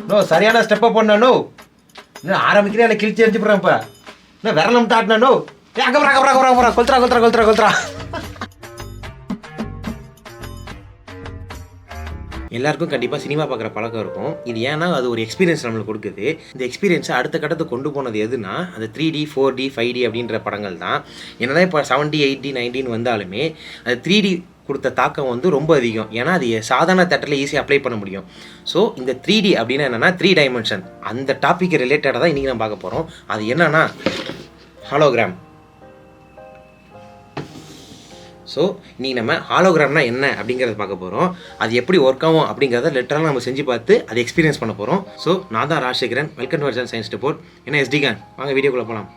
No சரியான ஸ்டெப்பை பண்ணோ இன்னும் ஆரம்பிக்கிறேன் இல்லை கிழிச்சு எரிஞ்சு போகிறேன் இப்போ இன்னும் விரலம் தாட்டினோ அக்கப்புறம் கொல்த்துறா எல்லாருக்கும் கண்டிப்பாக சினிமா பார்க்குற பழக்கம் இருக்கும். இது ஏன்னா அது ஒரு எக்ஸ்பீரியன்ஸ் நம்மளுக்கு கொடுக்குது. இந்த எக்ஸ்பீரியன்ஸை அடுத்த கட்டத்துக்கு கொண்டு போனது எதுனா அந்த 3D 4D 5D அப்படின்ற படங்கள் தான். என்னதான் இப்போ 70 80 90 வந்தாலுமே அது 3D கொடுத்த தாக்கம் வந்து ரொம்ப அதிகம். ஏன்னா அது சாதாரண தேட்டரில் ஈஸியாக அப்ளை பண்ண முடியும். ஸோ இந்த 3D அப்படின்னா என்னென்னா 3 டைமென்ஷன் அந்த டாபிக் ரிலேட்டடாக தான் இன்றைக்கி நம்ம பார்க்க போகிறோம். அது என்னன்னா ஹாலோகிராம். ஸோ இன்றைக்கி நம்ம ஹாலோகிராம்னா என்ன அப்படிங்கிறத பார்க்க போகிறோம். அது எப்படி ஒர்க் ஆகும் அப்படிங்கிறத லிட்டரலாக நம்ம செஞ்சு பார்த்து அதை எக்ஸ்பீரியன்ஸ் பண்ண போகிறோம். ஸோ நான் தான் ராஜசேகரன், வெல்கம் டு வர்ஜன் சயின்ஸ் ரிப்போர்ட். என்ன SD கான், வாங்க வீடியோக்குள்ளே போகலாம்.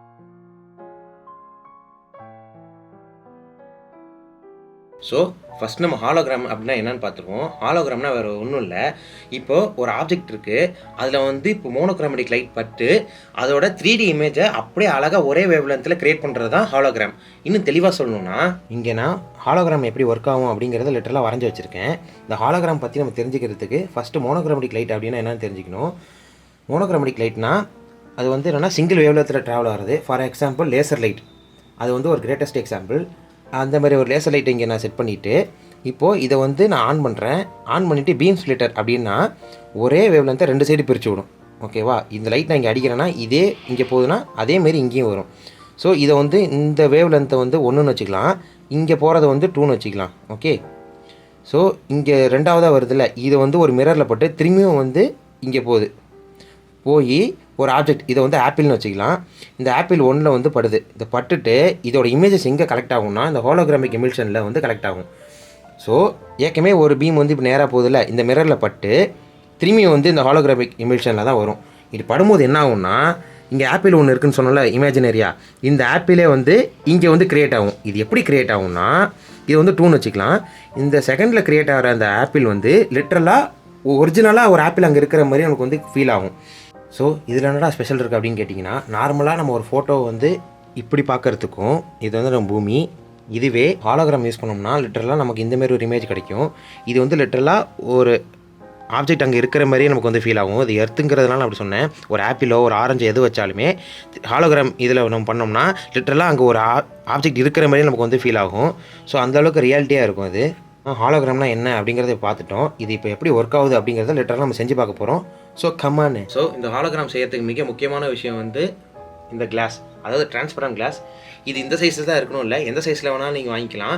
ஸோ ஃபஸ்ட் நம்ம ஹாலோகிராம் அப்படின்னா என்னென்னு பார்த்துருவோம். ஹாலோகிராம்னா வேறு ஒன்றும் இல்லை. இப்போது ஒரு ஆப்ஜெக்ட் இருக்குது, அதில் வந்து இப்போ மோனோக்ரோமேட்டிக் லைட் பட்டு அதோட 3D இமேஜை அப்படியே அழகாக ஒரே வேவ் லென்த்தில் க்ரியேட் பண்ணுறது தான் ஹாலோகிராம். இன்னும் தெளிவாக சொல்லணும்னா இங்கே நான் ஹாலோகிராம் எப்படி ஒர்க் ஆகும் அப்படிங்கிறத லிட்டரலாக வரைஞ்சி வச்சுருக்கேன். இந்த ஹாலோகிராம் பற்றி நம்ம தெரிஞ்சுக்கிறதுக்கு ஃபஸ்ட்டு மோனோக்ரோமேட்டிக் லைட் அப்படின்னா என்னென்னு தெரிஞ்சுக்கணும். மோனோக்ரோமேட்டிக் லைட்னா அது வந்து என்னென்னா சிங்கிள் வேவ் லென்த்தில் ட்ராவல் ஆகிறது. ஃபார் எக்ஸாம்பிள் லேசர் லைட், அது வந்து ஒரு கிரேட்டஸ்ட் எக்ஸாம்பிள். அந்த மாதிரி ஒரு லேசர் லைட்டை இங்கே நான் செட் பண்ணிவிட்டு இப்போது இதை வந்து நான் ஆன் பண்ணுறேன். ஆன் பண்ணிவிட்டு பீம் ஸ்ப்ளிட்டர் அப்படின்னா ஒரே வேவ் லென்த்தை 2 சைடு பிரித்து விடும். ஓகேவா? இந்த லைட் நான் இங்கே அடிக்கிறேன்னா இதே இங்கே போகுதுன்னா அதேமாரி இங்கேயும் வரும். ஸோ இதை வந்து இந்த வேவ் லென்த்தை வந்து 1ன்னு வச்சுக்கலாம், இங்கே போகிறத வந்து 2ன்னு வச்சுக்கலாம். ஓகே, ஸோ இங்கே 2ஆவதாக வருதுல்ல, இதை வந்து ஒரு மிரரில் பட்டு திரும்பியும் வந்து இங்கே போய் ஒரு ஆப்ஜெக்ட், இதை வந்து ஆப்பிள்னு வச்சுக்கலாம். இந்த ஆப்பிள் 1ல் வந்து படுது. இதை பட்டுட்டு இதோட இமேஜஸ் எங்கே கலெக்ட் ஆகும்னா இந்த ஹோலோகிராமிக் எமில்ஷனில் வந்து கலெக்ட் ஆகும். ஸோ ஏற்கனவே ஒரு பீம் வந்து இப்போ நேராக போகுதில்ல, இந்த மிரரில் பட்டு திரும்பியும் வந்து இந்த ஹாலோகிராமிக் எமில்ஷனில் தான் வரும். இது படும்போது என்ன ஆகும்னா இங்கே ஆப்பிள் ஒன்று இருக்குதுன்னு சொன்னல இமேஜினரியா, இந்த ஆப்பிளே வந்து இங்கே வந்து க்ரியேட் ஆகும். இது எப்படி க்ரியேட் ஆகும்னா இது வந்து 2ன்னு வச்சுக்கலாம். இந்த செகண்டில் க்ரியேட் ஆகிற அந்த ஆப்பிள் வந்து லிட்ரலாக ஒரிஜினலாக ஒரு ஆப்பிள் அங்கே இருக்கிற மாதிரி நமக்கு வந்து ஃபீல் ஆகும். ஸோ இதில் என்னடா ஸ்பெஷல் இருக்குது அப்படின்னு கேட்டிங்கன்னா, நார்மலாக நம்ம ஒரு ஃபோட்டோ வந்து இப்படி பார்க்குறதுக்கும் இது வந்து நம்ம பூமி, இதுவே ஹாலோகிராம் யூஸ் பண்ணோம்னா லிட்டரலாக நமக்கு இந்தமாரி ஒரு இமேஜ் கிடைக்கும். இது வந்து லிட்டரலாக ஒரு ஆப்ஜெக்ட் அங்கே இருக்கிற மாதிரியே நமக்கு வந்து ஃபீல் ஆகும். இது எர்த்துங்கிறதுனால அப்படி சொன்னேன். ஒரு ஆப்பிளோ ஒரு ஆரஞ்சு எது வச்சாலுமே ஹாலோகிராம் இதில் நம்ம பண்ணோம்னா லிட்டரலாக அங்கே ஒரு ஆப்ஜெக்ட் இருக்கிற மாதிரியே நமக்கு வந்து ஃபீல் ஆகும். ஸோ அந்தளவுக்கு ரியாலிட்டியாக இருக்கும் அது. ஹாலோகிராம்னா என்ன அப்படிங்கிறத பார்த்துட்டோம். இது இப்போ எப்படி ஒர்க் ஆகுது அப்படிங்கிறத லிட்டரலாக நம்ம செஞ்சு பார்க்க போகிறோம். ஸோ கம்மானு. ஸோ இந்த ஹாலோகிராம் செய்யறதுக்கு மிக முக்கியமான விஷயம் வந்து இந்த கிளாஸ், அதாவது டிரான்ஸ்பரண்ட் கிளாஸ். இது இந்த சைஸில் தான் இருக்கணும், இல்லை எந்த சைஸில் வேணாலும் நீங்கள் வாங்கிக்கலாம்.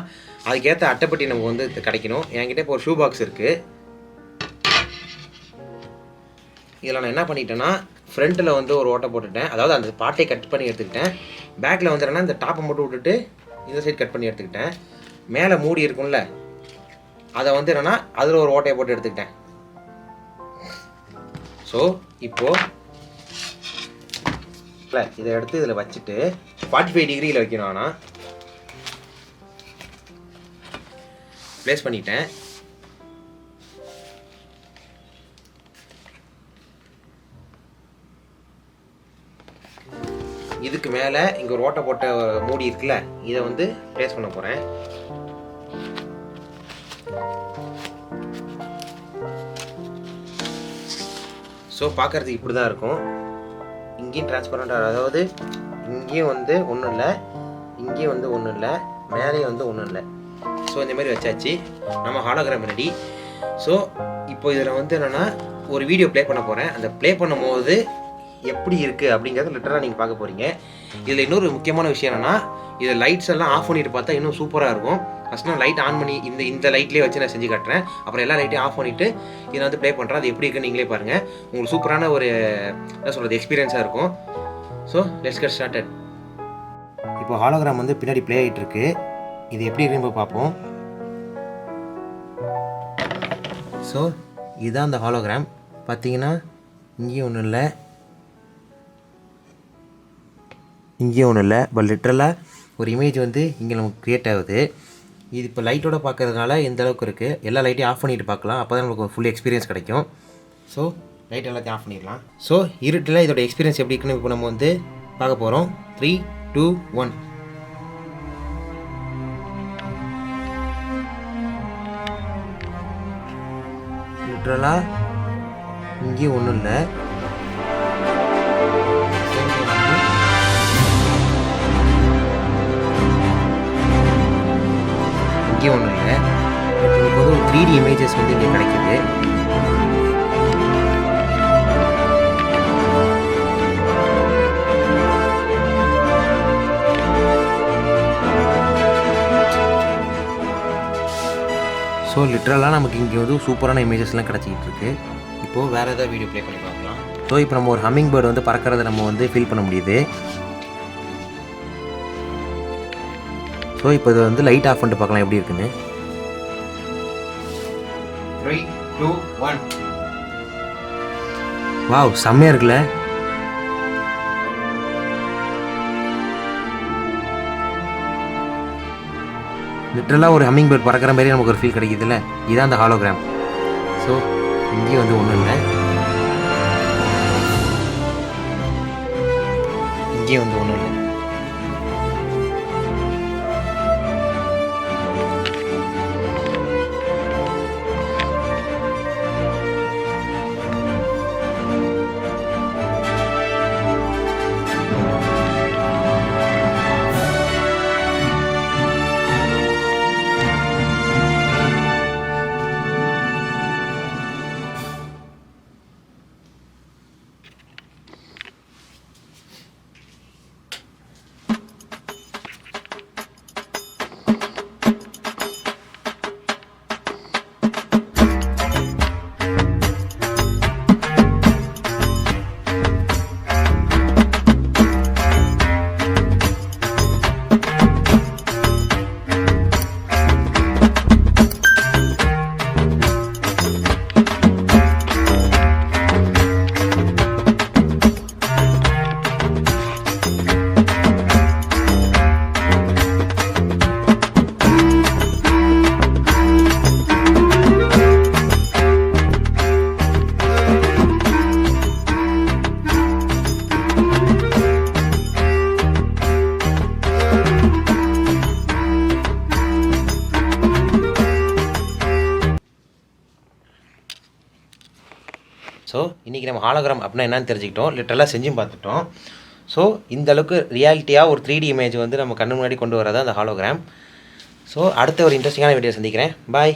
அதுக்கேற்ற அட்டைப்பட்டி நமக்கு வந்து கிடைக்கணும். என்கிட்ட இப்போ ஒரு ஷூ பாக்ஸ் இருக்குது. இதில் நான் என்ன பண்ணிட்டேன்னா ஃப்ரண்ட்டில் வந்து ஒரு ஓட்டை போட்டுட்டேன், அதாவது அந்த பாட்டை கட் பண்ணி எடுத்துக்கிட்டேன். பேக்கில் வந்துட்டேன்னா இந்த டாப்பை மட்டும் விட்டுட்டு இந்த சைடு கட் பண்ணி எடுத்துக்கிட்டேன். மேலே மூடி இருக்கும்ல, அதை வந்து என்னென்னா அதில் ஒரு ஓட்டையை போட்டு எடுத்துக்கிட்டேன். ஸோ இப்போது இதை எடுத்து இதில் வச்சுட்டு 45 டிகிரியில் வைக்கணும். ஆனால் ப்ளேஸ் பண்ணிட்டேன். இதுக்கு மேலே இங்கே ஒரு ஓட்டை போட்ட மூடி இருக்குல்ல, இதை வந்து ப்ளேஸ் பண்ண போகிறேன். ஸோ பார்க்குறதுக்கு இப்படி தான் இருக்கும். இங்கேயும் டிரான்ஸ்பரண்ட்டாக, அதாவது இங்கேயும் வந்து ஒன்றும் இல்லை, இங்கேயும் வந்து ஒன்றும் இல்லை, மேலேயும் வந்து ஒன்றும் இல்லை. ஸோ இந்தமாரி வச்சாச்சு, நம்ம ஹாலோகிராம் ரெடி. ஸோ இப்போ இதில் வந்து என்னென்னா ஒரு வீடியோ ப்ளே பண்ண போகிறேன். அந்த ப்ளே பண்ணும்போது எப்படி இருக்குது அப்படிங்கிறத லிட்டராக நீங்கள் பார்க்க போகிறீங்க. இதில் இன்னொரு முக்கியமான விஷயம் என்னென்னா, இதில் லைட்ஸ் எல்லாம் ஆஃப் பண்ணிட்டு பார்த்தா இன்னும் சூப்பராக இருக்கும். ஃபஸ்ட் நான் லைட் ஆன் பண்ணி இந்த லைட்லேயே வச்சு நான் செஞ்சு காட்டுறேன். அப்புறம் எல்லா லைட்டையும் ஆஃப் பண்ணிவிட்டு இதை வந்து ப்ளே பண்ணுறேன். அது எப்படி இருக்குன்னு நீங்களே பாருங்கள். உங்களுக்கு சூப்பரான ஒரு என்ன சொல்கிறது எக்ஸ்பீரியன்ஸாக இருக்கும். So let's get started. இப்போ ஹாலோகிராம் வந்து பின்னாடி ப்ளே ஆகிட்டு இருக்கு. இது எப்படி இருக்குன்னு பார்ப்போம். ஸோ இதுதான் அந்த ஹாலோகிராம். பார்த்தீங்கன்னா இங்கேயும் ஒன்றும் இல்லை, இங்கேயும் ஒன்றும் இல்லை, பட் லிட்ரலாக ஒரு இமேஜ் வந்து இங்கே நமக்கு க்ரியேட் ஆகுது. இது இப்போ லைட்டோட பார்க்கறதுனால எந்த அளவுக்கு இருக்குது. எல்லா லைட்டையும் ஆஃப் பண்ணிட்டு பார்க்கலாம், அப்போ தான் நமக்கு ஃபுல் எக்ஸ்பீரியன்ஸ் கிடைக்கும். ஸோ லைட் எல்லாத்தையும் ஆஃப் பண்ணிடலாம். ஸோ இருட்டில் இதோட எக்ஸ்பீரியன்ஸ் எப்படி இருக்குன்னு இப்போ நம்ம வந்து பார்க்க போகிறோம். 3, 2, 1. லிட்ரலாக இங்கேயும் ஒன்றும் இல்லை. இங்கேயும் ஒன்றும் இல்லை. உங்களுக்கு வந்து ஒரு 3D இமேஜஸ் வந்து இங்கே கிடைக்குது. ஸோ லிட்ரலாக நமக்கு இங்கே வந்து சூப்பரான இமேஜஸ்லாம் கிடச்சிக்கிட்டு இருக்குது. இப்போது வேறு ஏதாவது வீடியோ ப்ளே பண்ணி பார்க்கலாம். ஸோ இப்போ நம்ம ஒரு ஹம்மிங் பேர்டு வந்து பறக்கிறத நம்ம வந்து ஃபீல் பண்ண முடியுது. ஸோ இப்போ இதை வந்து லைட் ஆஃப் பண்ணிட்டு பார்க்கலாம் எப்படி இருக்குன்னு. 3, 2, 1. வாவ், செம்மையாக இருக்குல்ல. லிட்ரலாக ஒரு ஹம்மிங் பேர்ட் பறக்கிற மாதிரி நமக்கு ஒரு ஃபீல் கிடைக்குதுல்ல. இதுதான் அந்த ஹாலோகிராம். ஸோ இங்கேயும் வந்து ஒன்றும் இல்லை. இங்கேயும் வந்து ஒன்றும் இல்லை. ஸோ இன்றைக்கி நம்ம ஹாலோகிராம் அப்படின்னா என்னன்னு தெரிஞ்சுக்கிட்டோம். லிட்டரலாக செஞ்சும் பார்த்துட்டோம். ஸோ இந்தளவுக்கு ரியாலிட்டியாக ஒரு 3D இமேஜ் வந்து நம்ம கண்ணு முன்னாடி கொண்டு வரதான் அந்த ஹாலோகிராம். ஸோ அடுத்த ஒரு இன்ட்ரெஸ்டிங்கான வீடியோ சந்திக்கிறேன். பாய்.